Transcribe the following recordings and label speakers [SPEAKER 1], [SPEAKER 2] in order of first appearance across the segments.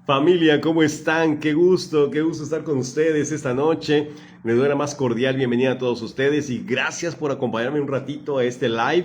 [SPEAKER 1] Familia, ¿cómo están? Qué gusto estar con ustedes esta noche. Les doy la más cordial bienvenida a todos ustedes y gracias por acompañarme un ratito a este live.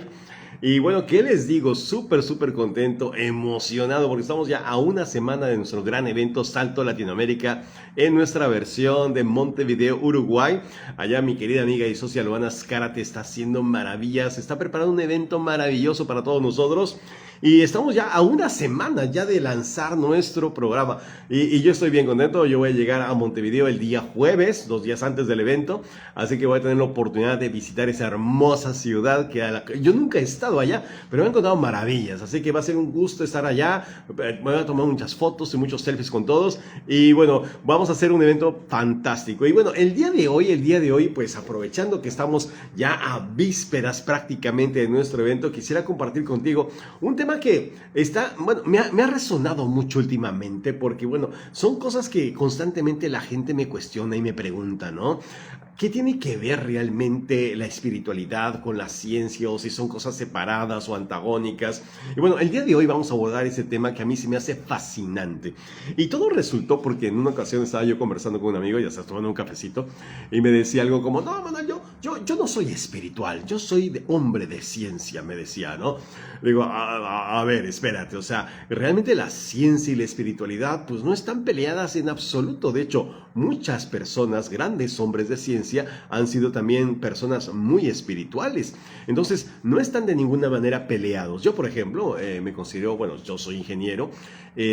[SPEAKER 1] Y bueno, ¿qué les digo? Súper contento, emocionado, porque estamos ya a una semana de nuestro gran evento Salto Latinoamérica en nuestra versión de Montevideo, Uruguay. Allá mi querida amiga y socia Luana Zárate está haciendo maravillas, está preparando un evento maravilloso para todos nosotros. Y estamos ya a una semana ya de lanzar nuestro programa. Y yo estoy bien contento. Yo voy a llegar a Montevideo el día jueves, 2 días antes del evento. Así que voy a tener la oportunidad de visitar esa hermosa ciudad yo nunca he estado allá, pero me he encontrado maravillas. Así que va a ser un gusto estar allá. Me voy a tomar muchas fotos y muchos selfies con todos. Y bueno, vamos a hacer un evento fantástico. Y bueno, el día de hoy, pues aprovechando que estamos ya a vísperas prácticamente de nuestro evento, quisiera compartir contigo un tema que está, bueno, me ha resonado mucho últimamente porque, bueno, son cosas que constantemente la gente me cuestiona y me pregunta, ¿no? ¿Qué tiene que ver realmente la espiritualidad con la ciencia o si son cosas separadas o antagónicas? Y bueno, el día de hoy vamos a abordar ese tema que a mí se me hace fascinante. Y todo resultó porque en una ocasión estaba yo conversando con un amigo, ya se tomando un cafecito, y me decía algo como, no, Manuel, yo no soy espiritual, yo soy hombre de ciencia, me decía, ¿no? Le digo, a ver, espérate, o sea, realmente la ciencia y la espiritualidad pues no están peleadas en absoluto. De hecho, muchas personas, grandes hombres de ciencia, han sido también personas muy espirituales. Entonces, no están de ninguna manera peleados. Yo, por ejemplo, me considero, bueno, yo soy ingeniero.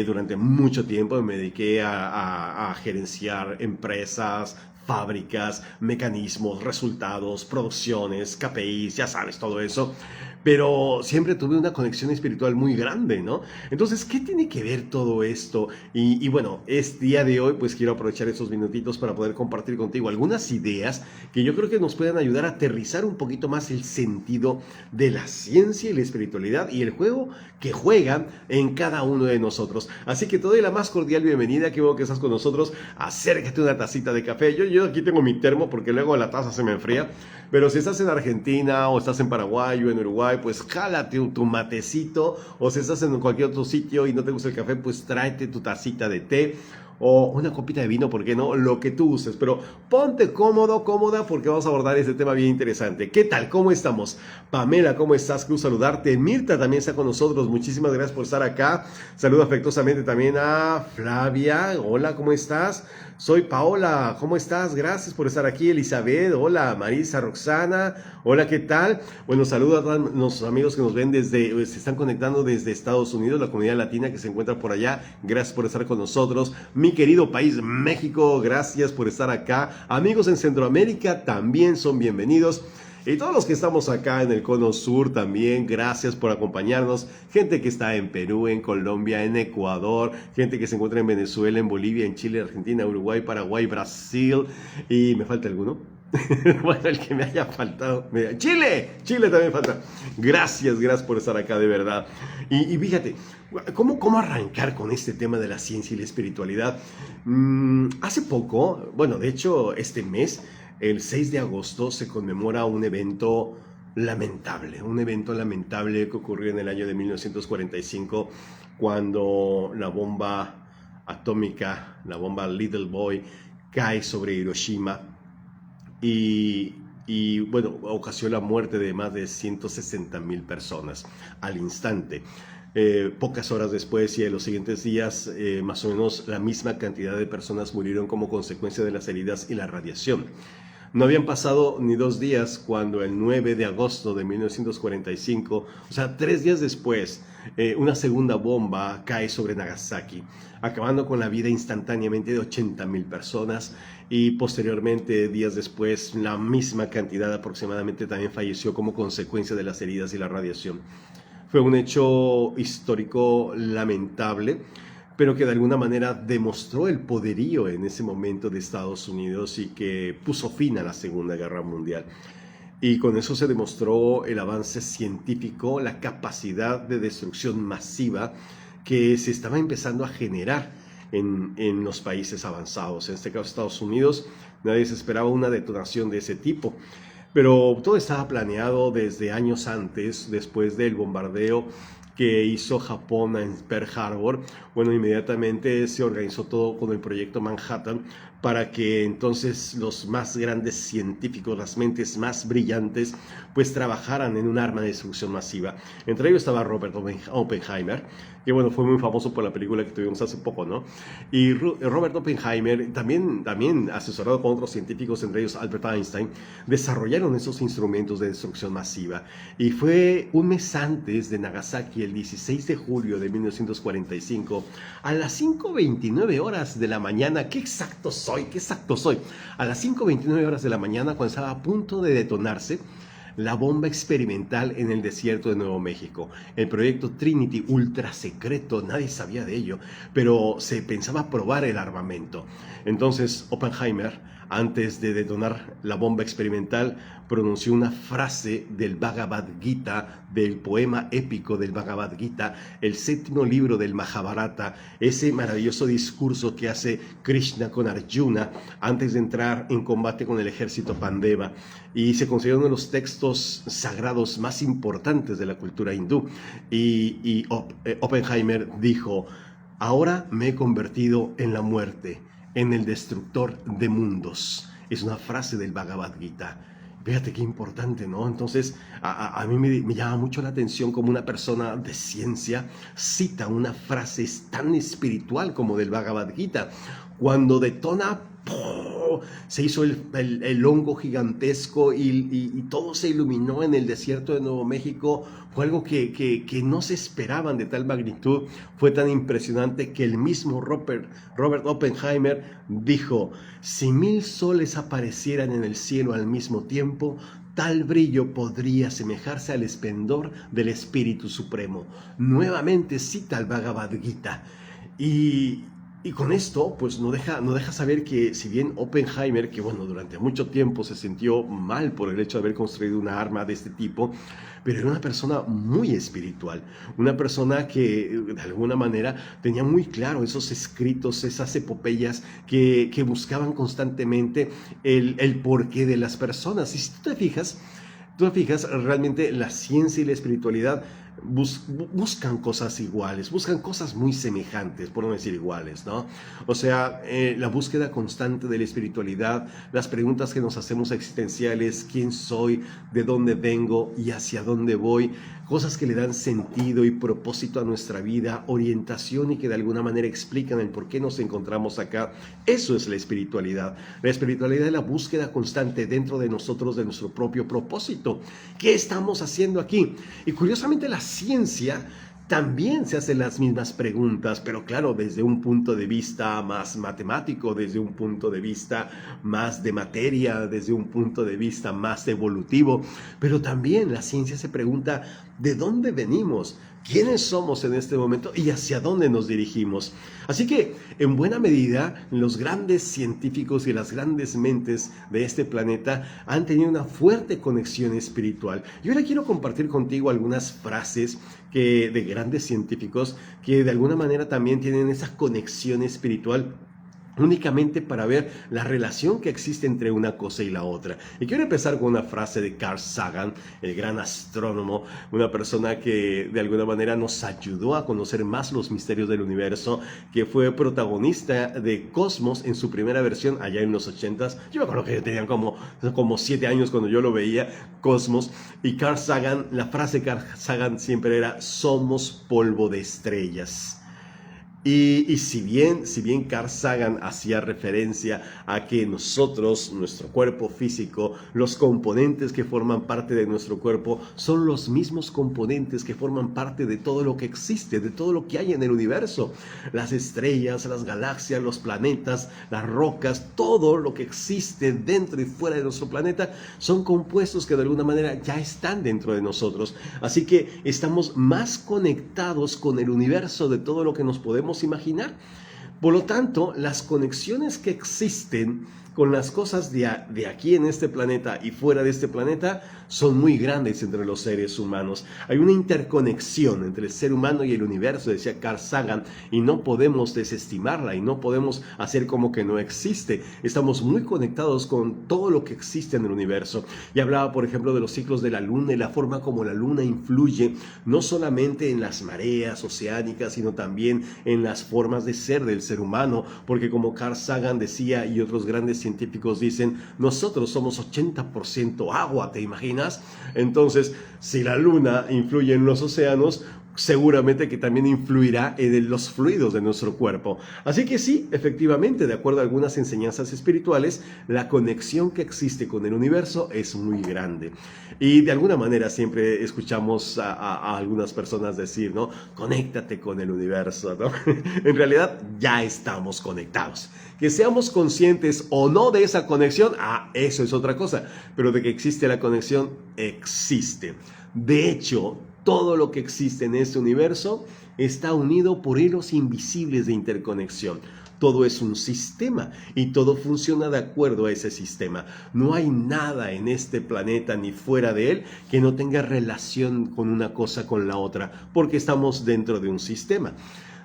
[SPEAKER 1] Durante mucho tiempo me dediqué a gerenciar empresas, fábricas, mecanismos, resultados, producciones, KPIs, ya sabes, todo eso. Pero siempre tuve una conexión espiritual muy grande, ¿no? Entonces, ¿qué tiene que ver todo esto? Y bueno, es día de hoy, pues quiero aprovechar estos minutitos para poder compartir contigo algunas ideas que yo creo que nos puedan ayudar a aterrizar un poquito más el sentido de la ciencia y la espiritualidad y el juego que juegan en cada uno de nosotros. Así que te doy la más cordial bienvenida, que veo que estás con nosotros. Acércate una tacita de café. Yo aquí tengo mi termo porque luego la taza se me enfría. Pero si estás en Argentina o estás en Paraguay o en Uruguay, pues jálate tu matecito. O si estás en cualquier otro sitio y no te gusta el café, pues tráete tu tacita de té o una copita de vino, ¿por qué no? Lo que tú uses, pero ponte cómodo, cómoda, porque vamos a abordar este tema bien interesante. ¿Qué tal? ¿Cómo estamos? Pamela, ¿cómo estás? Quiero saludarte. Mirta también está con nosotros. Muchísimas gracias por estar acá. Saludo afectuosamente también a Flavia. Hola, ¿cómo estás? Soy Paola, ¿cómo estás? Gracias por estar aquí. Elizabeth, hola. Marisa, Roxana, hola, ¿qué tal? Bueno, saludos a todos nuestros amigos que nos ven se están conectando desde Estados Unidos, la comunidad latina que se encuentra por allá. Gracias por estar con nosotros. Mi querido país México, gracias por estar acá. Amigos en Centroamérica también son bienvenidos. Y todos los que estamos acá en el Cono Sur también, gracias por acompañarnos. Gente que está en Perú, en Colombia, en Ecuador, gente que se encuentra en Venezuela, en Bolivia, en Chile, Argentina, Uruguay, Paraguay, Brasil. ¿Y me falta alguno? Bueno, el que me haya faltado. Chile también falta. Gracias por estar acá, de verdad. Y fíjate, ¿cómo arrancar con este tema de la ciencia y la espiritualidad? Hace poco, bueno, de hecho, este mes, el 6 de agosto, se conmemora un evento lamentable que ocurrió en el año de 1945, cuando la bomba atómica, la bomba Little Boy, cae sobre Hiroshima y bueno, ocasionó la muerte de más de 160,000 personas al instante. Pocas horas después y en los siguientes días, más o menos la misma cantidad de personas murieron como consecuencia de las heridas y la radiación. No habían pasado ni 2 días cuando el 9 de agosto de 1945, o sea, 3 días después, una segunda bomba cae sobre Nagasaki, acabando con la vida instantáneamente de 80,000 personas y posteriormente, días después, la misma cantidad aproximadamente también falleció como consecuencia de las heridas y la radiación. Fue un hecho histórico lamentable, pero que de alguna manera demostró el poderío en ese momento de Estados Unidos y que puso fin a la Segunda Guerra Mundial. Y con eso se demostró el avance científico, la capacidad de destrucción masiva que se estaba empezando a generar en los países avanzados. En este caso Estados Unidos, nadie se esperaba una detonación de ese tipo. Pero todo estaba planeado desde años antes, después del bombardeo que hizo Japón en Pearl Harbor, bueno, inmediatamente se organizó todo con el proyecto Manhattan para que entonces los más grandes científicos, las mentes más brillantes, pues trabajaran en un arma de destrucción masiva. Entre ellos estaba Robert Oppenheimer, que bueno, fue muy famoso por la película que tuvimos hace poco, ¿no? Y Robert Oppenheimer, también asesorado con otros científicos, entre ellos Albert Einstein, desarrollaron esos instrumentos de destrucción masiva. Y fue un mes antes de Nagasaki, el 16 de julio de 1945, a las 5:29 horas de la mañana, qué exacto soy, a las 5:29 horas de la mañana, cuando estaba a punto de detonarse la bomba experimental en el desierto de Nuevo México. El proyecto Trinity, ultra secreto, nadie sabía de ello, pero se pensaba probar el armamento. Entonces Oppenheimer, antes de detonar la bomba experimental, pronunció una frase del Bhagavad Gita, del poema épico del Bhagavad Gita, el 7º libro del Mahabharata, ese maravilloso discurso que hace Krishna con Arjuna antes de entrar en combate con el ejército Pandeva, y se considera uno de los textos sagrados más importantes de la cultura hindú. Y Oppenheimer dijo: ahora me he convertido en la muerte, en el destructor de mundos. Es una frase del Bhagavad Gita. Fíjate qué importante, ¿no? Entonces, a mí me llama mucho la atención como una persona de ciencia cita una frase tan espiritual como del Bhagavad Gita. Cuando detona, ¡pum!, se hizo el hongo gigantesco y todo se iluminó en el desierto de Nuevo México. Fue algo que no se esperaban de tal magnitud. Fue tan impresionante que el mismo Robert Oppenheimer dijo: si 1000 soles aparecieran en el cielo al mismo tiempo, tal brillo podría asemejarse al esplendor del Espíritu Supremo. Nuevamente cita el Bhagavad Gita. Y con esto, pues no deja saber que, si bien Oppenheimer, que bueno, durante mucho tiempo se sintió mal por el hecho de haber construido una arma de este tipo, pero era una persona muy espiritual, una persona que de alguna manera tenía muy claro esos escritos, esas epopeyas que buscaban constantemente el porqué de las personas. Y si tú te fijas, realmente la ciencia y la espiritualidad buscan cosas iguales, buscan cosas muy semejantes, por no decir iguales, ¿no? O sea, la búsqueda constante de la espiritualidad, las preguntas que nos hacemos existenciales: ¿quién soy? ¿De dónde vengo? ¿Y hacia dónde voy? Cosas que le dan sentido y propósito a nuestra vida, orientación, y que de alguna manera explican el por qué nos encontramos acá. Eso es la espiritualidad. La espiritualidad es la búsqueda constante dentro de nosotros de nuestro propio propósito. ¿Qué estamos haciendo aquí? Y curiosamente la ciencia también se hace las mismas preguntas, pero claro, desde un punto de vista más matemático, desde un punto de vista más de materia, desde un punto de vista más evolutivo. Pero también la ciencia se pregunta: ¿de dónde venimos? ¿Quiénes somos en este momento y hacia dónde nos dirigimos? Así que, en buena medida, los grandes científicos y las grandes mentes de este planeta han tenido una fuerte conexión espiritual. Y ahora quiero compartir contigo algunas frases de grandes científicos que de alguna manera también tienen esa conexión espiritual, únicamente para ver la relación que existe entre una cosa y la otra. Y quiero empezar con una frase de Carl Sagan, el gran astrónomo, una persona que de alguna manera nos ayudó a conocer más los misterios del universo, que fue protagonista de Cosmos en su primera versión allá en los 80s. Yo me acuerdo que tenían como 7 años cuando yo lo veía, Cosmos. Y Carl Sagan, la frase de Carl Sagan siempre era: somos polvo de estrellas. Y si bien Carl Sagan hacía referencia a que nosotros, nuestro cuerpo físico, los componentes que forman parte de nuestro cuerpo son los mismos componentes que forman parte de todo lo que existe, de todo lo que hay en el universo. Las estrellas, las galaxias, los planetas, las rocas, todo lo que existe dentro y fuera de nuestro planeta son compuestos que de alguna manera ya están dentro de nosotros. Así que estamos más conectados con el universo de todo lo que nos podemos imaginar. Por lo tanto, las conexiones que existen con las cosas de aquí en este planeta y fuera de este planeta son muy grandes entre los seres humanos. Hay una interconexión entre el ser humano y el universo, decía Carl Sagan, y no podemos desestimarla y no podemos hacer como que no existe. Estamos muy conectados con todo lo que existe en el universo. Y hablaba, por ejemplo, de los ciclos de la luna y la forma como la luna influye no solamente en las mareas oceánicas, sino también en las formas de ser del ser humano, porque como Carl Sagan decía y otros grandes científicos dicen, nosotros somos 80% agua, ¿te imaginas? Entonces, si la luna influye en los océanos, seguramente que también influirá en los fluidos de nuestro cuerpo. Así que sí, efectivamente, de acuerdo a algunas enseñanzas espirituales, la conexión que existe con el universo es muy grande. Y de alguna manera siempre escuchamos a algunas personas decir, ¿no? Conéctate con el universo, ¿no? En realidad ya estamos conectados. Que seamos conscientes o no de esa conexión, eso es otra cosa. Pero de que existe la conexión, existe. De hecho, todo lo que existe en este universo está unido por hilos invisibles de interconexión. Todo es un sistema y todo funciona de acuerdo a ese sistema. No hay nada en este planeta ni fuera de él que no tenga relación con una cosa con la otra, porque estamos dentro de un sistema.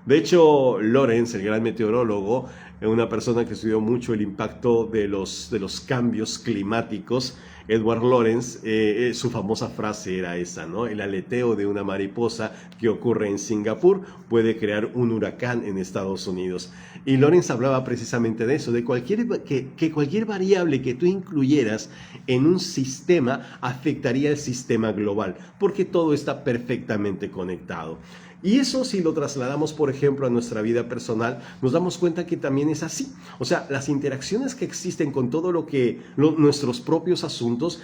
[SPEAKER 1] De hecho, Lorenz, el gran meteorólogo, una persona que estudió mucho el impacto de los cambios climáticos, Edward Lorenz, su famosa frase era esa, ¿no? El aleteo de una mariposa que ocurre en Singapur puede crear un huracán en Estados Unidos. Y Lorenz hablaba precisamente de eso, de que cualquier variable que tú incluyeras en un sistema afectaría el sistema global, porque todo está perfectamente conectado. Y eso, si lo trasladamos, por ejemplo, a nuestra vida personal, nos damos cuenta que también es así. O sea, las interacciones que existen con todo nuestros propios asuntos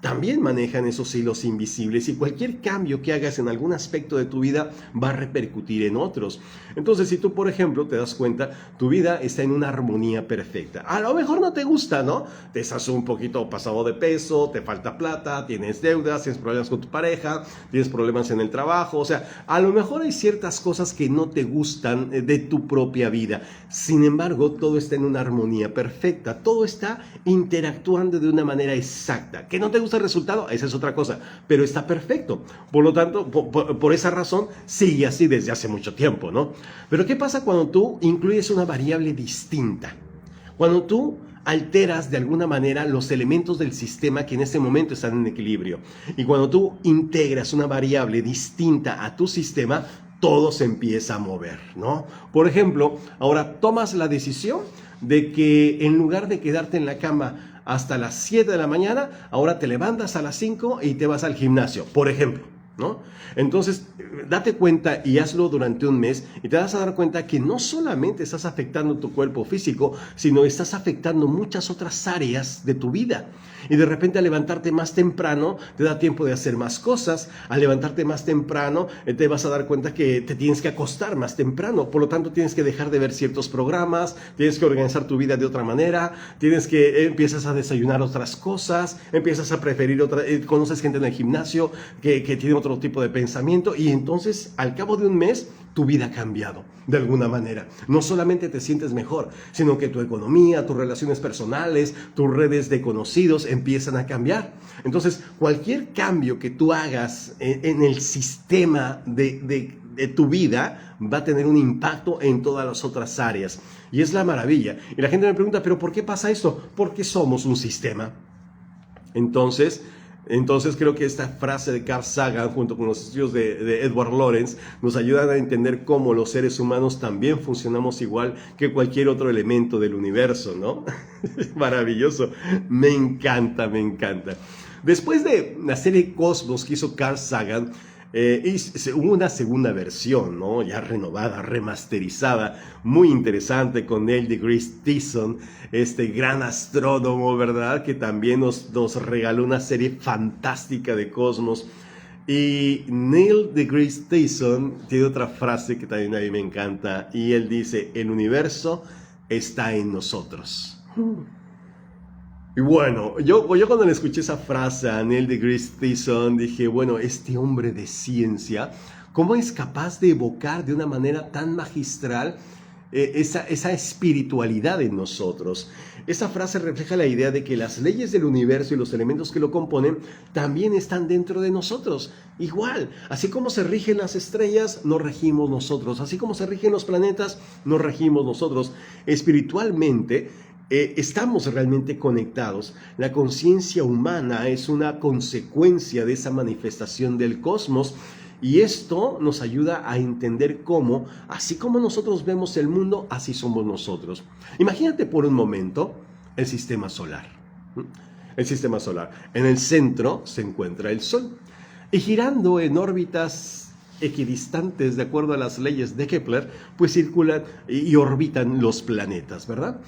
[SPEAKER 1] también manejan esos hilos invisibles, y cualquier cambio que hagas en algún aspecto de tu vida va a repercutir en otros. Entonces, si tú, por ejemplo, te das cuenta, tu vida está en una armonía perfecta. A lo mejor no te gusta, ¿no? Te estás un poquito pasado de peso, te falta plata, tienes deudas, tienes problemas con tu pareja, tienes problemas en el trabajo. O sea, a lo mejor hay ciertas cosas que no te gustan de tu propia vida. Sin embargo, todo está en una armonía perfecta. Todo está interactuando de una manera exacta. ¿Que no te gusta el resultado? Esa es otra cosa, pero está perfecto. Por lo tanto, por esa razón, sigue así desde hace mucho tiempo, ¿no? Pero ¿qué pasa cuando tú incluyes una variable distinta? Cuando tú alteras de alguna manera los elementos del sistema que en este momento están en equilibrio. Y cuando tú integras una variable distinta a tu sistema, todo se empieza a mover, ¿no? Por ejemplo, ahora tomas la decisión de que en lugar de quedarte en la cama hasta las 7 de la mañana, ahora te levantas a las 5 y te vas al gimnasio, por ejemplo, ¿no? Entonces, date cuenta y hazlo durante un mes y te vas a dar cuenta que no solamente estás afectando tu cuerpo físico, sino estás afectando muchas otras áreas de tu vida. Y de repente al levantarte más temprano te da tiempo de hacer más cosas. Al levantarte más temprano te vas a dar cuenta que te tienes que acostar más temprano. Por lo tanto tienes que dejar de ver ciertos programas, tienes que organizar tu vida de otra manera, empiezas a desayunar otras cosas, empiezas a preferir conoces gente en el gimnasio que tiene otro tipo de pensamiento, y entonces al cabo de un mes tu vida ha cambiado de alguna manera. No solamente te sientes mejor, sino que tu economía, tus relaciones personales, tus redes de conocidos empiezan a cambiar. Entonces, cualquier cambio que tú hagas en el sistema de tu vida va a tener un impacto en todas las otras áreas. Y es la maravilla. Y la gente me pregunta, ¿pero por qué pasa esto? Porque somos un sistema. Entonces creo que esta frase de Carl Sagan junto con los estudios de Edward Lorenz nos ayudan a entender cómo los seres humanos también funcionamos igual que cualquier otro elemento del universo, ¿no? Maravilloso, me encanta. Después de la serie Cosmos que hizo Carl Sagan, hubo una segunda versión, ¿no? Ya renovada, remasterizada, muy interesante, con Neil deGrasse Tyson, este gran astrónomo, ¿verdad? Que también nos regaló una serie fantástica de Cosmos. Y Neil deGrasse Tyson tiene otra frase que también a mí me encanta, y él dice: el universo está en nosotros. Y bueno, yo cuando le escuché esa frase a Neil deGrasse Tyson, dije, bueno, este hombre de ciencia, ¿cómo es capaz de evocar de una manera tan magistral esa espiritualidad en nosotros. Esa frase refleja la idea de que las leyes del universo y los elementos que lo componen también están dentro de nosotros. Igual, así como se rigen las estrellas, nos regimos nosotros. Así como se rigen los planetas, nos regimos nosotros. Espiritualmente, estamos realmente conectados. La conciencia humana es una consecuencia de esa manifestación del cosmos. Y esto nos ayuda a entender cómo, así como nosotros vemos el mundo, así somos nosotros. Imagínate por un momento el sistema solar. El sistema solar. En el centro se encuentra el Sol. Y girando en órbitas equidistantes, de acuerdo a las leyes de Kepler, pues circulan y orbitan los planetas, ¿verdad?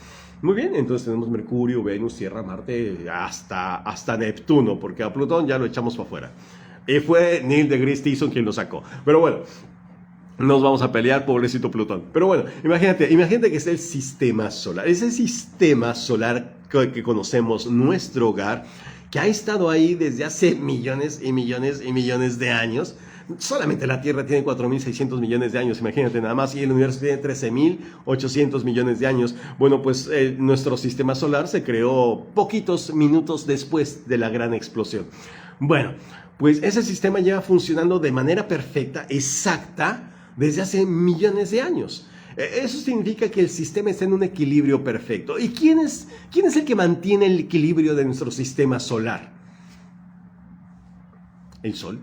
[SPEAKER 1] Muy bien, entonces tenemos Mercurio, Venus, Tierra, Marte, hasta Neptuno, porque a Plutón ya lo echamos para afuera. Y fue Neil deGrasse Tyson quien lo sacó. Pero bueno, nos vamos a pelear, pobrecito Plutón. Pero bueno, imagínate que es el sistema solar. Ese sistema solar que conocemos, nuestro hogar, que ha estado ahí desde hace millones y millones y millones de años. Solamente la Tierra tiene 4.600 millones de años, imagínate nada más, y el universo tiene 13.800 millones de años. Bueno, pues nuestro sistema solar se creó poquitos minutos después de la gran explosión. Bueno, pues ese sistema lleva funcionando de manera perfecta, exacta, desde hace millones de años. Eso significa que el sistema está en un equilibrio perfecto. ¿Y quién es el que mantiene el equilibrio de nuestro sistema solar? El Sol.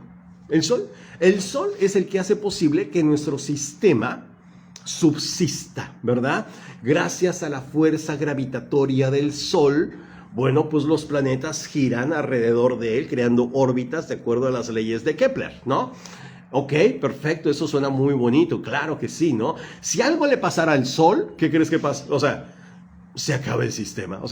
[SPEAKER 1] El Sol. El Sol es el que hace posible que nuestro sistema subsista, ¿verdad? Gracias a la fuerza gravitatoria del Sol, bueno, pues los planetas giran alrededor de él, creando órbitas de acuerdo a las leyes de Kepler, ¿no? Ok, perfecto, eso suena muy bonito, claro que sí, ¿no? Si algo le pasara al Sol, ¿qué crees que pasa? O sea, se acaba el sistema, o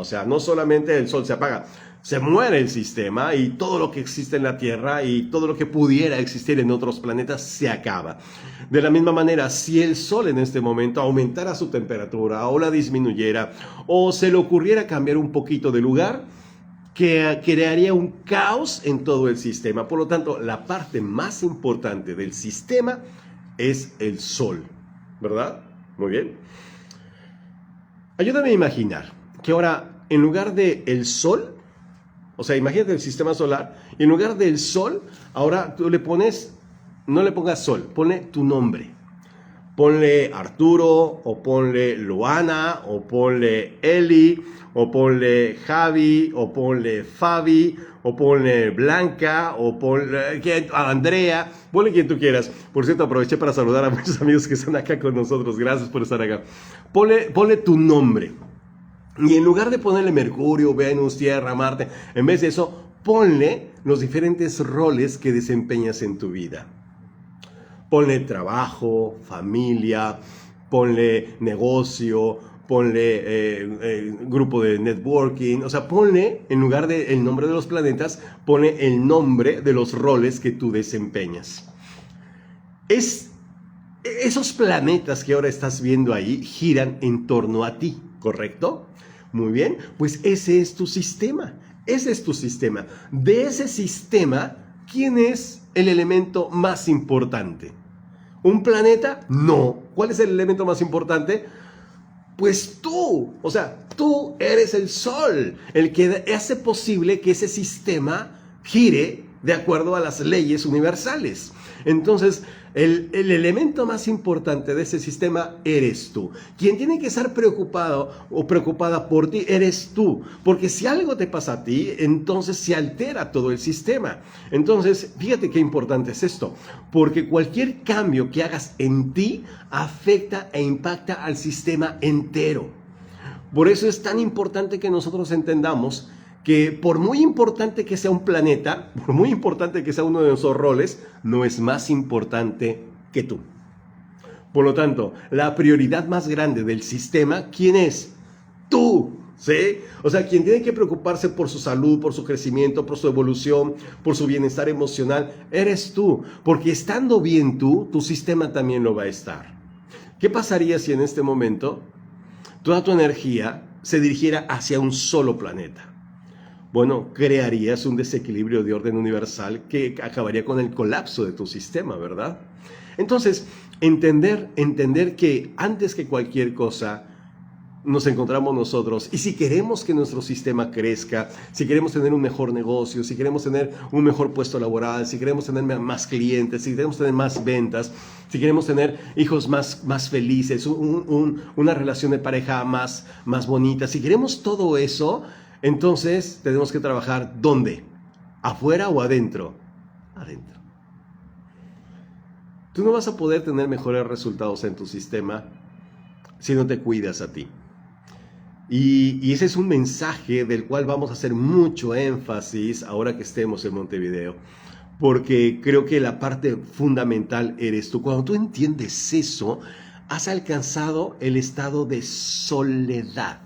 [SPEAKER 1] sea, no solamente el Sol se apaga, se muere el sistema y todo lo que existe en la Tierra y todo lo que pudiera existir en otros planetas se acaba. De la misma manera, si el Sol en este momento aumentara su temperatura o la disminuyera o se le ocurriera cambiar un poquito de lugar, que crearía un caos en todo el sistema. Por lo tanto, la parte más importante del sistema es el Sol, ¿verdad? Muy bien. Ayúdame a imaginar que ahora, en lugar de el Sol, o sea, imagínate el sistema solar, y en lugar del Sol, ahora tú le pones, no le pongas Sol, ponle tu nombre. Ponle Arturo, o ponle Luana, o ponle Eli, o ponle Javi, o ponle Fabi, o ponle Blanca, o ponle Andrea, ponle quien tú quieras. Por cierto, aproveché para saludar a muchos amigos que están acá con nosotros. Gracias por estar acá. Ponle tu nombre. Y en lugar de ponerle Mercurio, Venus, Tierra, Marte, en vez de eso, ponle los diferentes roles que desempeñas en tu vida. Ponle trabajo, familia, ponle negocio, ponle grupo de networking, o sea, ponle, en lugar del nombre de los planetas, ponle el nombre de los roles que tú desempeñas. Esos planetas que ahora estás viendo ahí giran en torno a ti, ¿correcto? Muy bien, pues ese es tu sistema, ese es tu sistema. De ese sistema, ¿quién es el elemento más importante? ¿Un planeta? No. ¿Cuál es el elemento más importante? Pues tú, o sea, tú eres el Sol, el que hace posible que ese sistema gire de acuerdo a las leyes universales. Entonces, el elemento más importante de ese sistema eres tú. Quien tiene que estar preocupado o preocupada por ti eres tú. Porque si algo te pasa a ti, entonces se altera todo el sistema. Entonces, fíjate qué importante es esto. Porque cualquier cambio que hagas en ti afecta e impacta al sistema entero. Por eso es tan importante que nosotros entendamos que por muy importante que sea un planeta, por muy importante que sea uno de nuestros roles, no es más importante que tú. Por lo tanto, la prioridad más grande del sistema, ¿quién es? Tú, ¿sí? O sea, quien tiene que preocuparse por su salud, por su crecimiento, por su evolución, por su bienestar emocional, eres tú. Porque estando bien tú, tu sistema también lo va a estar. ¿Qué pasaría si en este momento toda tu energía se dirigiera hacia un solo planeta? Bueno, crearías un desequilibrio de orden universal que acabaría con el colapso de tu sistema, ¿verdad? Entonces, Entender que antes que cualquier cosa nos encontramos nosotros, y si queremos que nuestro sistema crezca, si queremos tener un mejor negocio, si queremos tener un mejor puesto laboral, si queremos tener más clientes, si queremos tener más ventas, si queremos tener hijos más felices, una relación de pareja más bonita, si queremos todo eso, entonces tenemos que trabajar ¿dónde? ¿Afuera o adentro? Adentro. Tú no vas a poder tener mejores resultados en tu sistema si no te cuidas a ti. Y ese es un mensaje del cual vamos a hacer mucho énfasis ahora que estemos en Montevideo, porque creo que la parte fundamental eres tú. Cuando tú entiendes eso, has alcanzado el estado de soledad,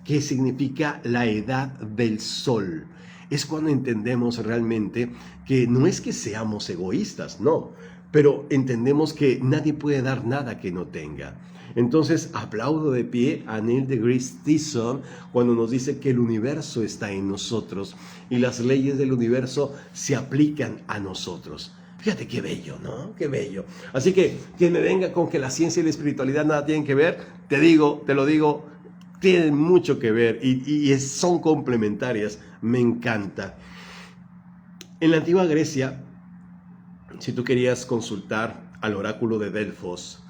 [SPEAKER 1] que significa la edad del sol. Es cuando entendemos realmente que no es que seamos egoístas, no, pero entendemos que nadie puede dar nada que no tenga. Entonces aplaudo de pie a Neil deGrasse Tyson cuando nos dice que el universo está en nosotros y las leyes del universo se aplican a nosotros. Fíjate qué bello, ¿no? Qué bello. Así que quien me venga con que la ciencia y la espiritualidad nada tienen que ver, te lo digo, tienen mucho que ver y son complementarias. Me encanta. En la antigua Grecia, si tú querías consultar al oráculo de Delfos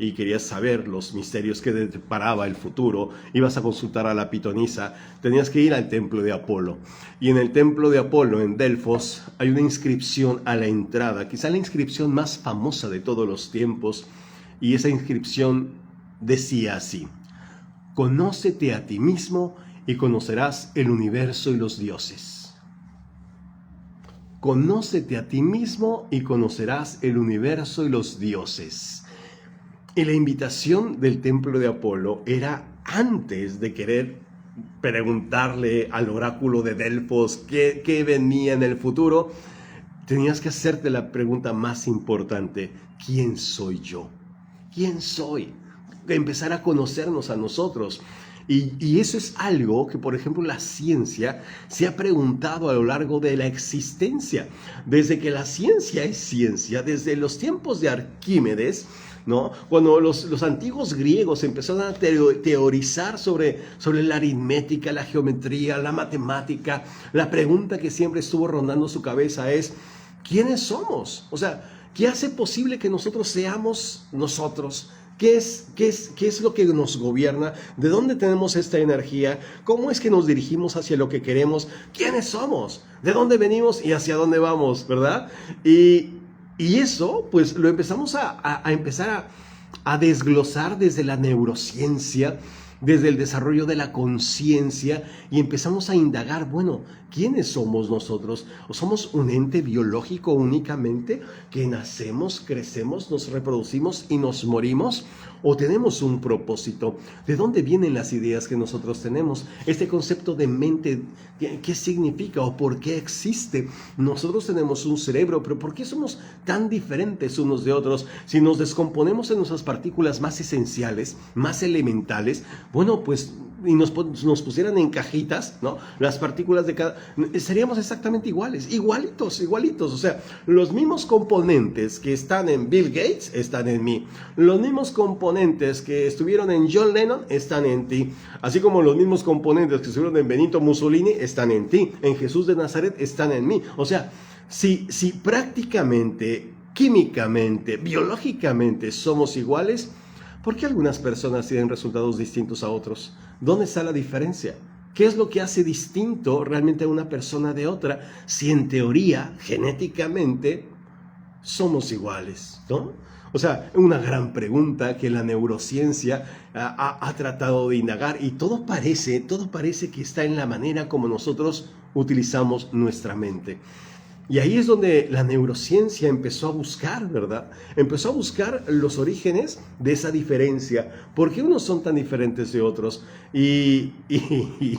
[SPEAKER 1] y querías saber los misterios que deparaba el futuro, ibas a consultar a la pitonisa, tenías que ir al templo de Apolo. Y en el templo de Apolo, en Delfos, hay una inscripción a la entrada, quizá la inscripción más famosa de todos los tiempos, y esa inscripción decía así: conócete a ti mismo y conocerás el universo y los dioses. Conócete a ti mismo y conocerás el universo y los dioses. Y la invitación del templo de Apolo era antes de querer preguntarle al oráculo de Delfos qué venía en el futuro. Tenías que hacerte la pregunta más importante: ¿quién soy yo? ¿Quién soy? Empezar a conocernos a nosotros. Y eso es algo que, por ejemplo, la ciencia se ha preguntado a lo largo de la existencia. Desde que la ciencia es ciencia, desde los tiempos de Arquímedes, ¿no? Cuando los antiguos griegos empezaron a teorizar sobre la aritmética, la geometría, la matemática, la pregunta que siempre estuvo rondando su cabeza es: ¿quiénes somos? O sea, ¿qué hace posible que nosotros seamos nosotros? ¿Qué es lo que nos gobierna? ¿De dónde tenemos esta energía? ¿Cómo es que nos dirigimos hacia lo que queremos? ¿Quiénes somos? ¿De dónde venimos y hacia dónde vamos? ¿Verdad? Y eso, pues, lo empezamos a desglosar desde la neurociencia, desde el desarrollo de la conciencia, y empezamos a indagar, bueno, ¿quiénes somos nosotros? ¿O somos un ente biológico únicamente que nacemos, crecemos, nos reproducimos y nos morimos? ¿O tenemos un propósito? ¿De dónde vienen las ideas que nosotros tenemos? Este concepto de mente, ¿qué significa o por qué existe? Nosotros tenemos un cerebro, pero ¿por qué somos tan diferentes unos de otros? Si nos descomponemos en nuestras partículas más esenciales, más elementales, bueno, pues, y nos pusieran en cajitas, ¿no? Las partículas de cada... seríamos exactamente igualitos. O sea, los mismos componentes que están en Bill Gates están en mí. Los mismos componentes que estuvieron en John Lennon están en ti. Así como los mismos componentes que estuvieron en Benito Mussolini están en ti. En Jesús de Nazaret están en mí. O sea, si prácticamente, químicamente, biológicamente somos iguales, ¿por qué algunas personas tienen resultados distintos a otros? ¿Dónde está la diferencia? ¿Qué es lo que hace distinto realmente a una persona de otra si en teoría, genéticamente, somos iguales, ¿no? O sea, una gran pregunta que la neurociencia ha tratado de indagar, y todo parece que está en la manera como nosotros utilizamos nuestra mente. Y ahí es donde la neurociencia empezó a buscar, ¿verdad? Empezó a buscar los orígenes de esa diferencia. ¿Por qué unos son tan diferentes de otros? Y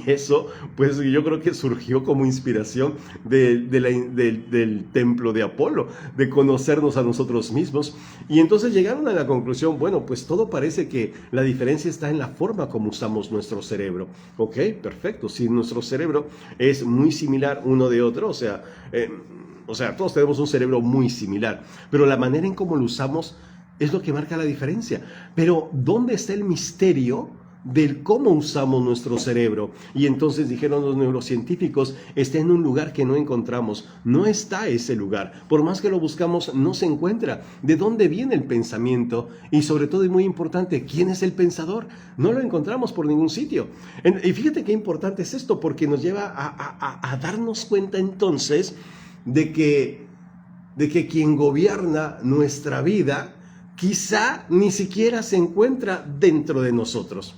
[SPEAKER 1] eso, pues yo creo que surgió como inspiración del templo de Apolo, de conocernos a nosotros mismos. Y entonces llegaron a la conclusión, bueno, pues todo parece que la diferencia está en la forma como usamos nuestro cerebro. Ok, perfecto. Si nuestro cerebro es muy similar uno de otro, o sea, todos tenemos un cerebro muy similar, pero la manera en cómo lo usamos es lo que marca la diferencia. Pero ¿dónde está el misterio del cómo usamos nuestro cerebro? Y entonces dijeron los neurocientíficos, está en un lugar que no encontramos. No está ese lugar. Por más que lo buscamos, no se encuentra. ¿De dónde viene el pensamiento? Y sobre todo, y muy importante, ¿quién es el pensador? No lo encontramos por ningún sitio. Y fíjate qué importante es esto, porque nos lleva a darnos cuenta entonces de que quien gobierna nuestra vida quizá ni siquiera se encuentra dentro de nosotros.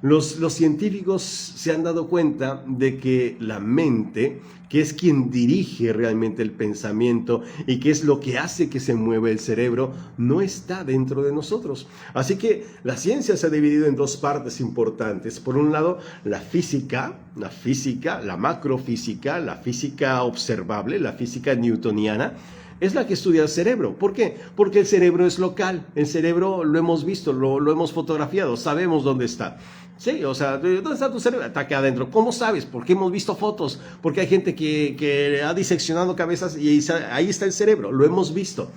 [SPEAKER 1] Los científicos se han dado cuenta de que la mente, que es quien dirige realmente el pensamiento y que es lo que hace que se mueva el cerebro, no está dentro de nosotros. Así que la ciencia se ha dividido en dos partes importantes. Por un lado, la física, la macrofísica, la física observable, la física newtoniana, es la que estudia el cerebro. ¿Por qué? Porque el cerebro es local. El cerebro lo hemos visto, lo hemos fotografiado, sabemos dónde está. Sí, o sea, ¿dónde está tu cerebro? Está aquí adentro. ¿Cómo sabes? Porque hemos visto fotos, porque hay gente que ha diseccionado cabezas y ahí está el cerebro, lo hemos visto.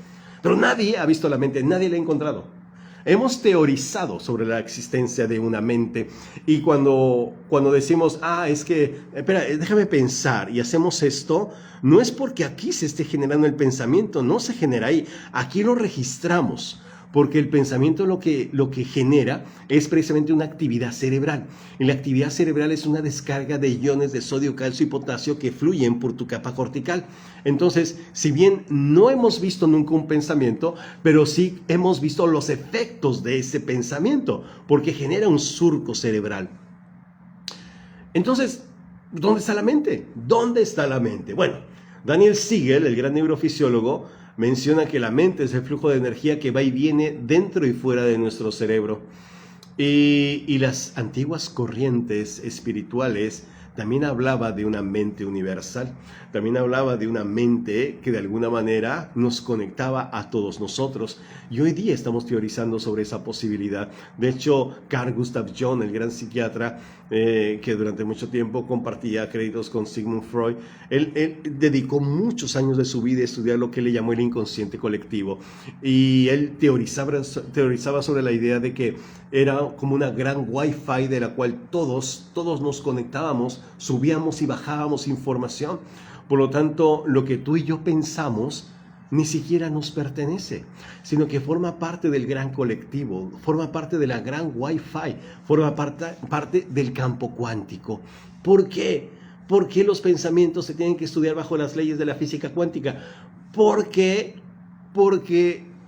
[SPEAKER 1] Pero nadie ha visto la mente, nadie la ha encontrado. Hemos teorizado sobre la existencia de una mente y cuando decimos, es que, espera, déjame pensar y hacemos esto, no es porque aquí se esté generando el pensamiento, no se genera ahí, aquí lo registramos. Porque el pensamiento lo que genera es precisamente una actividad cerebral. Y la actividad cerebral es una descarga de iones de sodio, calcio y potasio que fluyen por tu capa cortical. Entonces, si bien no hemos visto nunca un pensamiento, pero sí hemos visto los efectos de ese pensamiento, porque genera un surco cerebral. Entonces, ¿dónde está la mente? ¿Dónde está la mente? Bueno, Daniel Siegel, el gran neurofisiólogo, menciona que la mente es el flujo de energía que va y viene dentro y fuera de nuestro cerebro. Y las antiguas corrientes espirituales también hablaba de una mente universal, también hablaba de una mente que de alguna manera nos conectaba a todos nosotros. Y hoy día estamos teorizando sobre esa posibilidad. De hecho, Carl Gustav Jung, el gran psiquiatra, que durante mucho tiempo compartía créditos con Sigmund Freud, él dedicó muchos años de su vida a estudiar lo que le llamó el inconsciente colectivo. Y él teorizaba sobre la idea de que era como una gran Wi-Fi de la cual todos nos conectábamos, subíamos y bajábamos información. Por lo tanto, lo que tú y yo pensamos ni siquiera nos pertenece, sino que forma parte del gran colectivo, forma parte de la gran Wi-Fi, forma parte del campo cuántico. ¿Por qué? ¿Por qué los pensamientos se tienen que estudiar bajo las leyes de la física cuántica? Porque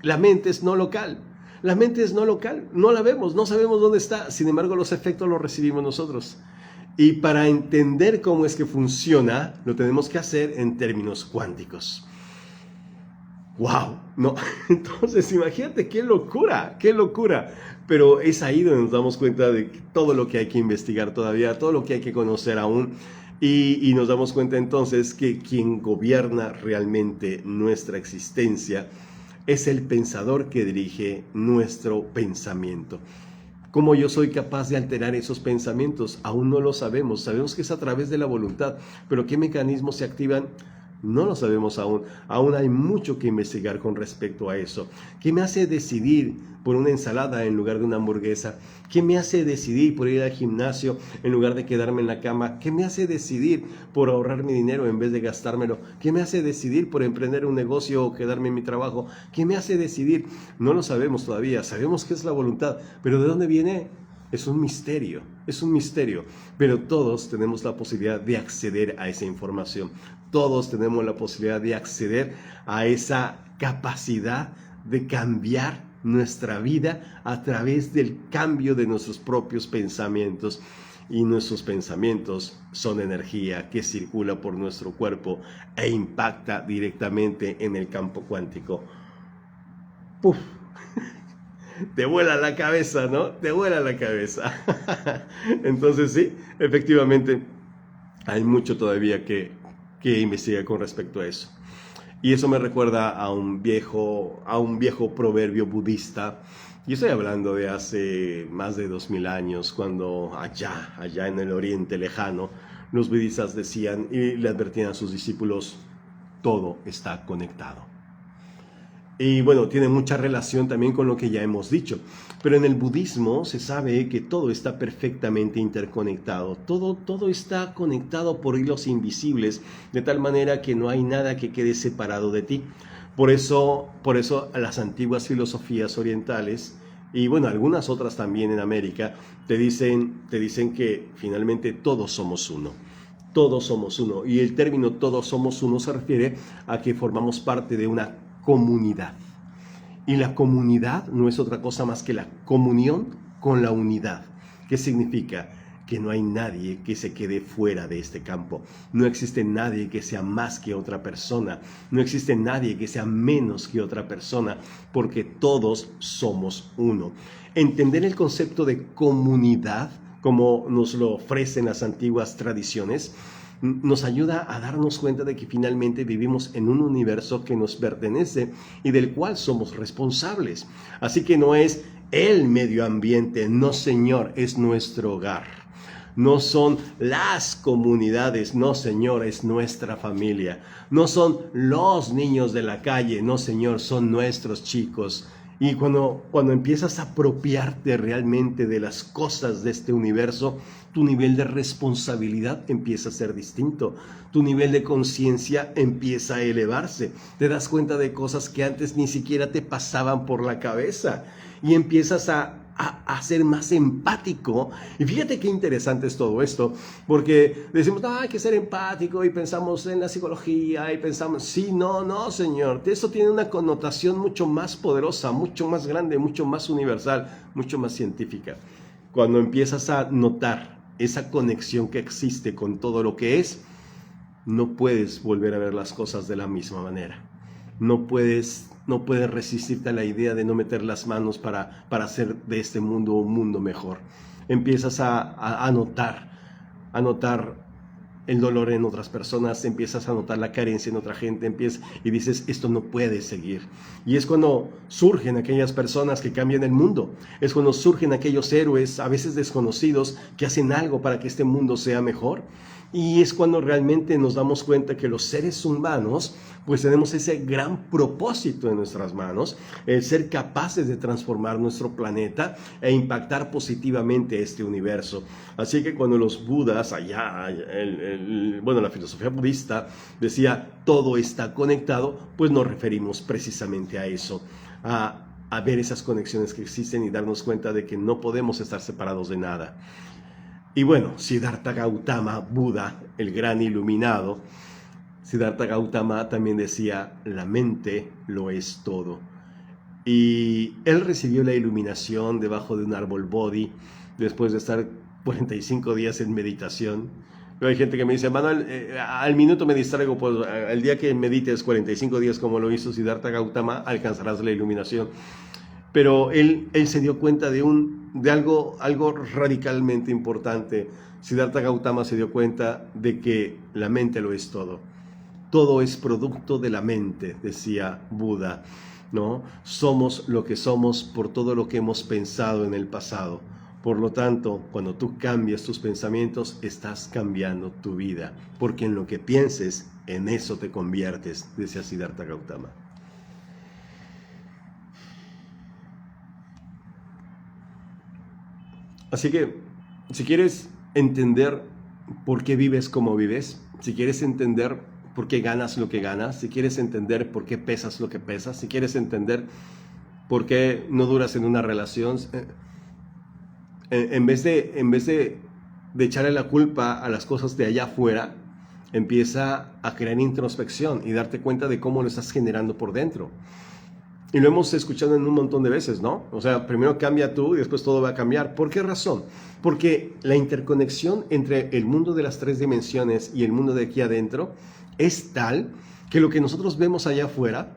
[SPEAKER 1] la mente es no local. La mente es no local, no la vemos, no sabemos dónde está, sin embargo los efectos los recibimos nosotros. Y para entender cómo es que funciona, lo tenemos que hacer en términos cuánticos. ¡Wow! No, entonces imagínate qué locura, qué locura. Pero es ahí donde nos damos cuenta de todo lo que hay que investigar todavía, todo lo que hay que conocer aún. Y nos damos cuenta entonces que quien gobierna realmente nuestra existencia es el pensador que dirige nuestro pensamiento. ¿Cómo yo soy capaz de alterar esos pensamientos? Aún no lo sabemos. Sabemos que es a través de la voluntad, pero ¿qué mecanismos se activan? No lo sabemos aún. Aún hay mucho que investigar con respecto a eso. ¿Qué me hace decidir por una ensalada en lugar de una hamburguesa? ¿Qué me hace decidir por ir al gimnasio en lugar de quedarme en la cama? ¿Qué me hace decidir por ahorrar mi dinero en vez de gastármelo? ¿Qué me hace decidir por emprender un negocio o quedarme en mi trabajo? ¿Qué me hace decidir? No lo sabemos todavía. Sabemos que es la voluntad, pero ¿de dónde viene? Es un misterio, pero todos tenemos la posibilidad de acceder a esa información. Todos tenemos la posibilidad de acceder a esa capacidad de cambiar nuestra vida a través del cambio de nuestros propios pensamientos. Y nuestros pensamientos son energía que circula por nuestro cuerpo e impacta directamente en el campo cuántico. ¡Puf! Te vuela la cabeza, ¿no? Te vuela la cabeza. Entonces sí, efectivamente hay mucho todavía que investigar con respecto a eso. Y eso me recuerda a un viejo proverbio budista. Y estoy hablando de hace más de 2000 años, cuando allá en el oriente lejano, los budistas decían y le advertían a sus discípulos, todo está conectado. Y bueno, tiene mucha relación también con lo que ya hemos dicho. Pero en el budismo se sabe que todo está perfectamente interconectado. Todo está conectado por hilos invisibles, de tal manera que no hay nada que quede separado de ti. Por eso las antiguas filosofías orientales, y bueno, algunas otras también en América, te dicen que finalmente todos somos uno. Todos somos uno. Y el término todos somos uno se refiere a que formamos parte de una comunidad. Y la comunidad no es otra cosa más que la comunión con la unidad. ¿Qué significa? Que no hay nadie que se quede fuera de este campo. No existe nadie que sea más que otra persona. No existe nadie que sea menos que otra persona, porque todos somos uno. Entender el concepto de comunidad, como nos lo ofrecen las antiguas tradiciones, nos ayuda a darnos cuenta de que finalmente vivimos en un universo que nos pertenece y del cual somos responsables. Así que no es el medio ambiente, no señor, es nuestro hogar. No son las comunidades, no señor, es nuestra familia. No son los niños de la calle, no señor, son nuestros chicos. Y cuando empiezas a apropiarte realmente de las cosas de este universo, tu nivel de responsabilidad empieza a ser distinto. Tu nivel de conciencia empieza a elevarse. Te das cuenta de cosas que antes ni siquiera te pasaban por la cabeza. Y empiezas a ser más empático. Y fíjate qué interesante es todo esto, porque decimos, no, hay que ser empático, y pensamos en la psicología, y pensamos, sí, no, señor, eso tiene una connotación mucho más poderosa, mucho más grande, mucho más universal, mucho más científica. Cuando empiezas a notar esa conexión que existe con todo lo que es, no puedes volver a ver las cosas de la misma manera. No puedes resistirte a la idea de no meter las manos para hacer de este mundo un mundo mejor. Empiezas a notar el dolor en otras personas, empiezas a notar la carencia en otra gente, y dices, esto no puede seguir. Y es cuando surgen aquellas personas que cambian el mundo, es cuando surgen aquellos héroes, a veces desconocidos, que hacen algo para que este mundo sea mejor. Y es cuando realmente nos damos cuenta que los seres humanos, pues tenemos ese gran propósito en nuestras manos, el ser capaces de transformar nuestro planeta e impactar positivamente este universo. Así que cuando los budas, la filosofía budista decía todo está conectado, pues nos referimos precisamente a eso, a ver esas conexiones que existen y darnos cuenta de que no podemos estar separados de nada. Y bueno, Siddhartha Gautama, Buda, el gran iluminado, Siddhartha Gautama también decía, la mente lo es todo. Y él recibió la iluminación debajo de un árbol Bodhi, después de estar 45 días en meditación. Pero hay gente que me dice, Manuel, al minuto me distraigo, pues el día que medites 45 días como lo hizo Siddhartha Gautama, alcanzarás la iluminación. Pero él se dio cuenta de algo radicalmente importante. Siddhartha Gautama se dio cuenta de que la mente lo es todo. Todo es producto de la mente, decía Buda, ¿no? Somos lo que somos por todo lo que hemos pensado en el pasado. Por lo tanto, cuando tú cambias tus pensamientos, estás cambiando tu vida. Porque en lo que pienses, en eso te conviertes, decía Siddhartha Gautama. Así que, si quieres entender por qué vives como vives, si quieres entender por qué ganas lo que ganas, si quieres entender por qué pesas lo que pesas, si quieres entender por qué no duras en una relación, en vez de echarle la culpa a las cosas de allá afuera, empieza a crear introspección y darte cuenta de cómo lo estás generando por dentro. Y lo hemos escuchado en un montón de veces, ¿no? O sea, primero cambia tú y después todo va a cambiar. ¿Por qué razón? Porque la interconexión entre el mundo de las 3 dimensiones y el mundo de aquí adentro es tal que lo que nosotros vemos allá afuera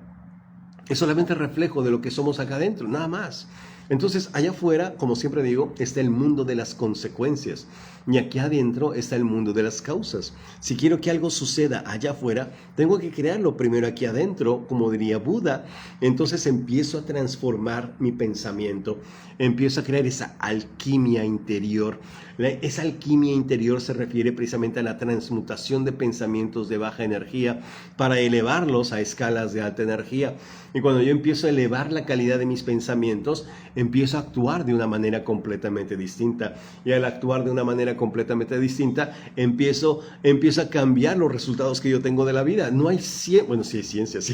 [SPEAKER 1] es solamente reflejo de lo que somos acá adentro, nada más. Entonces, allá afuera, como siempre digo, está el mundo de las consecuencias. Y aquí adentro está el mundo de las causas. Si quiero que algo suceda allá afuera, tengo que crearlo primero aquí adentro, como diría Buda. Entonces empiezo a transformar mi pensamiento, empiezo a crear esa alquimia interior. Esa alquimia interior se refiere precisamente a la transmutación de pensamientos de baja energía para elevarlos a escalas de alta energía. Y cuando yo empiezo a elevar la calidad de mis pensamientos, empiezo a actuar de una manera completamente distinta. Y al actuar de una manera completamente distinta, empiezo a cambiar los resultados que yo tengo de la vida. No hay ciencia, bueno, sí hay ciencia, sí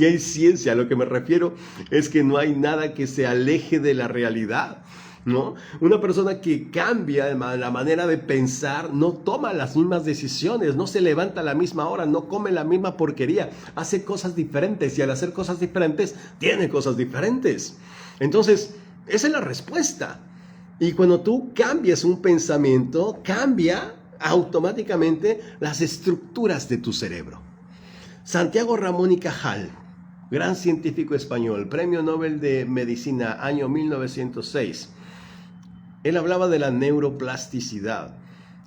[SPEAKER 1] hay ciencia. A lo que me refiero es que no hay nada que se aleje de la realidad, ¿no? Una persona que cambia la manera de pensar no toma las mismas decisiones, no se levanta a la misma hora, no come la misma porquería, hace cosas diferentes y al hacer cosas diferentes tiene cosas diferentes. Entonces, esa es la respuesta. Y cuando tú cambias un pensamiento, cambia automáticamente las estructuras de tu cerebro. Santiago Ramón y Cajal, gran científico español, Premio Nobel de Medicina, año 1906. Él hablaba de la neuroplasticidad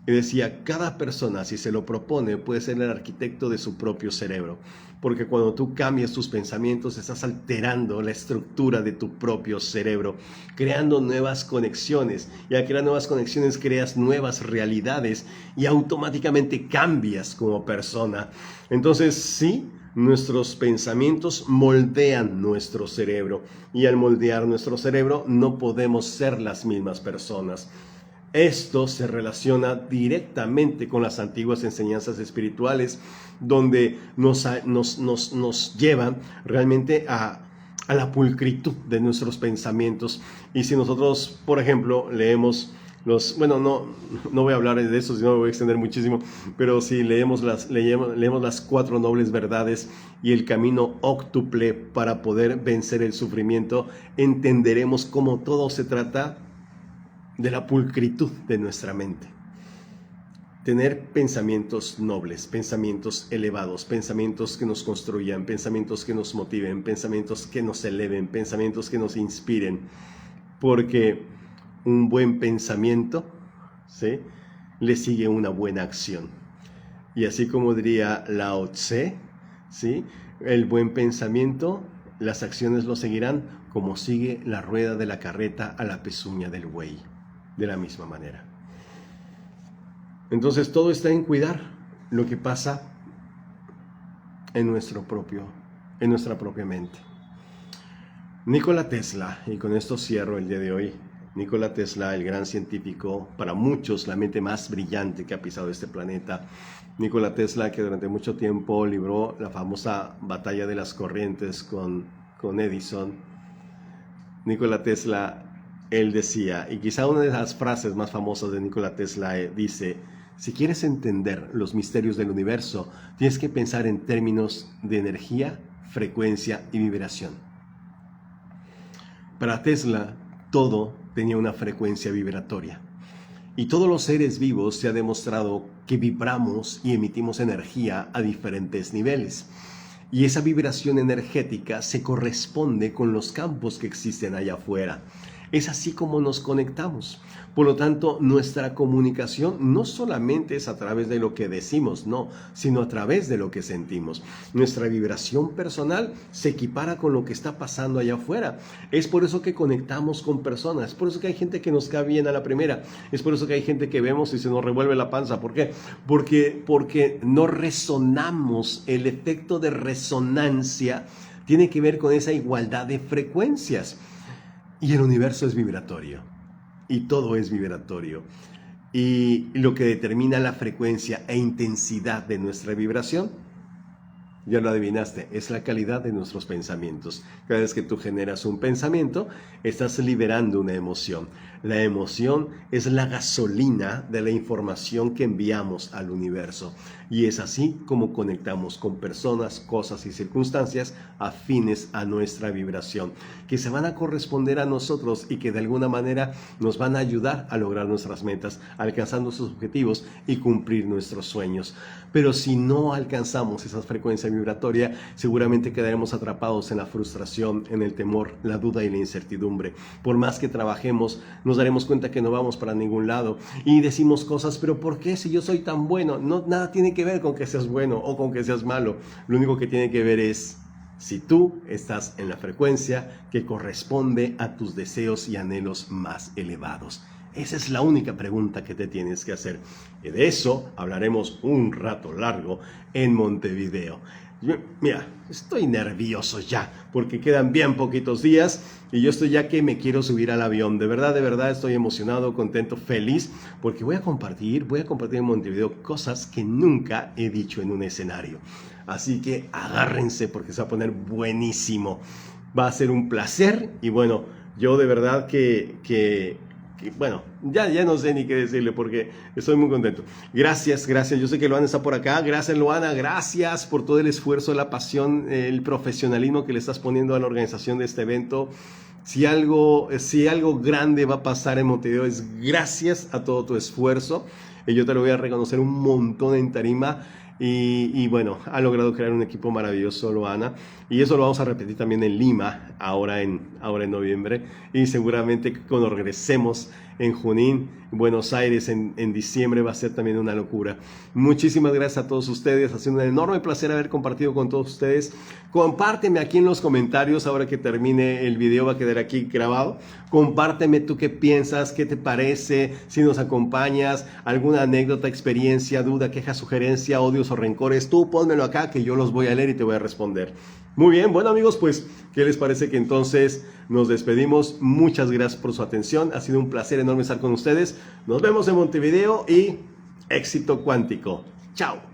[SPEAKER 1] y decía, cada persona, si se lo propone, puede ser el arquitecto de su propio cerebro. Porque cuando tú cambias tus pensamientos, estás alterando la estructura de tu propio cerebro, creando nuevas conexiones. Y al crear nuevas conexiones, creas nuevas realidades y automáticamente cambias como persona. Entonces, sí, nuestros pensamientos moldean nuestro cerebro. Y al moldear nuestro cerebro, no podemos ser las mismas personas. Esto se relaciona directamente con las antiguas enseñanzas espirituales, donde nos llevan realmente a la pulcritud de nuestros pensamientos. Y si nosotros, por ejemplo, leemos no voy a hablar de eso, sino me voy a extender muchísimo, pero si leemos las 4 nobles verdades y el camino óctuple para poder vencer el sufrimiento, entenderemos cómo todo se trata de la pulcritud de nuestra mente. Tener pensamientos nobles, pensamientos elevados, pensamientos que nos construyan, pensamientos que nos motiven, pensamientos que nos eleven, pensamientos que nos inspiren. Porque un buen pensamiento, ¿sí?, le sigue una buena acción. Y así como diría Lao Tse, ¿sí?, el buen pensamiento, las acciones lo seguirán como sigue la rueda de la carreta a la pezuña del buey. De la misma manera. Entonces todo está en cuidar lo que pasa en nuestra propia mente. Nikola Tesla, y con esto cierro el día de hoy. Nikola Tesla, el gran científico, para muchos la mente más brillante que ha pisado este planeta. Nikola Tesla, que durante mucho tiempo libró la famosa batalla de las corrientes con Edison. Nikola Tesla, él decía, y quizá una de las frases más famosas de Nikola Tesla dice, si quieres entender los misterios del universo, tienes que pensar en términos de energía, frecuencia y vibración. Para Tesla, todo tenía una frecuencia vibratoria. Y todos los seres vivos se ha demostrado que vibramos y emitimos energía a diferentes niveles. Y esa vibración energética se corresponde con los campos que existen allá afuera. Es así como nos conectamos. Por lo tanto, nuestra comunicación no solamente es a través de lo que decimos, no, sino a través de lo que sentimos. Nuestra vibración personal se equipara con lo que está pasando allá afuera. Es por eso que conectamos con personas, es por eso que hay gente que nos cae bien a la primera, es por eso que hay gente que vemos y se nos revuelve la panza. ¿Por qué? Porque no resonamos. El efecto de resonancia tiene que ver con esa igualdad de frecuencias. Y el universo es vibratorio. Y todo es vibratorio. Y lo que determina la frecuencia e intensidad de nuestra vibración, ya lo adivinaste, es la calidad de nuestros pensamientos. Cada vez que tú generas un pensamiento, estás liberando una emoción. La emoción es la gasolina de la información que enviamos al universo. Y es así como conectamos con personas, cosas y circunstancias afines a nuestra vibración, que se van a corresponder a nosotros y que de alguna manera nos van a ayudar a lograr nuestras metas, alcanzando sus objetivos y cumplir nuestros sueños. Pero si no alcanzamos esa frecuencia vibratoria, seguramente quedaremos atrapados en la frustración, en el temor, la duda y la incertidumbre. Por más que trabajemos, nos daremos cuenta que no vamos para ningún lado y decimos cosas, pero ¿por qué si yo soy tan bueno? No, nada tiene que ver con que seas bueno o con que seas malo. Lo único que tiene que ver es si tú estás en la frecuencia que corresponde a tus deseos y anhelos más elevados. Esa es la única pregunta que te tienes que hacer. Y de eso hablaremos un rato largo en Montevideo. Mira, estoy nervioso ya porque quedan bien poquitos días y yo estoy ya que me quiero subir al avión. De verdad estoy emocionado, contento, feliz porque voy a compartir en Montevideo cosas que nunca he dicho en un escenario. Así que agárrense porque se va a poner buenísimo. Va a ser un placer y bueno, yo de verdad bueno, ya no sé ni qué decirle porque estoy muy contento. Gracias. Yo sé que Luana está por acá. Gracias, Luana. Gracias por todo el esfuerzo, la pasión, el profesionalismo que le estás poniendo a la organización de este evento. Si algo grande va a pasar en Montevideo es gracias a todo tu esfuerzo. Y yo te lo voy a reconocer un montón en tarima. Y bueno, ha logrado crear un equipo maravilloso, Luana. Y eso lo vamos a repetir también en Lima, ahora en noviembre. Y seguramente cuando regresemos en Junín, Buenos Aires, en diciembre, va a ser también una locura. Muchísimas gracias a todos ustedes. Ha sido un enorme placer haber compartido con todos ustedes. Compárteme aquí en los comentarios, ahora que termine el video va a quedar aquí grabado. Compárteme tú qué piensas, qué te parece, si nos acompañas, alguna anécdota, experiencia, duda, queja, sugerencia, odios o rencores. Tú pónmelo acá que yo los voy a leer y te voy a responder. Muy bien, bueno amigos, pues, ¿qué les parece que entonces nos despedimos? Muchas gracias por su atención. Ha sido un placer enorme estar con ustedes. Nos vemos en Montevideo y éxito cuántico. Chao.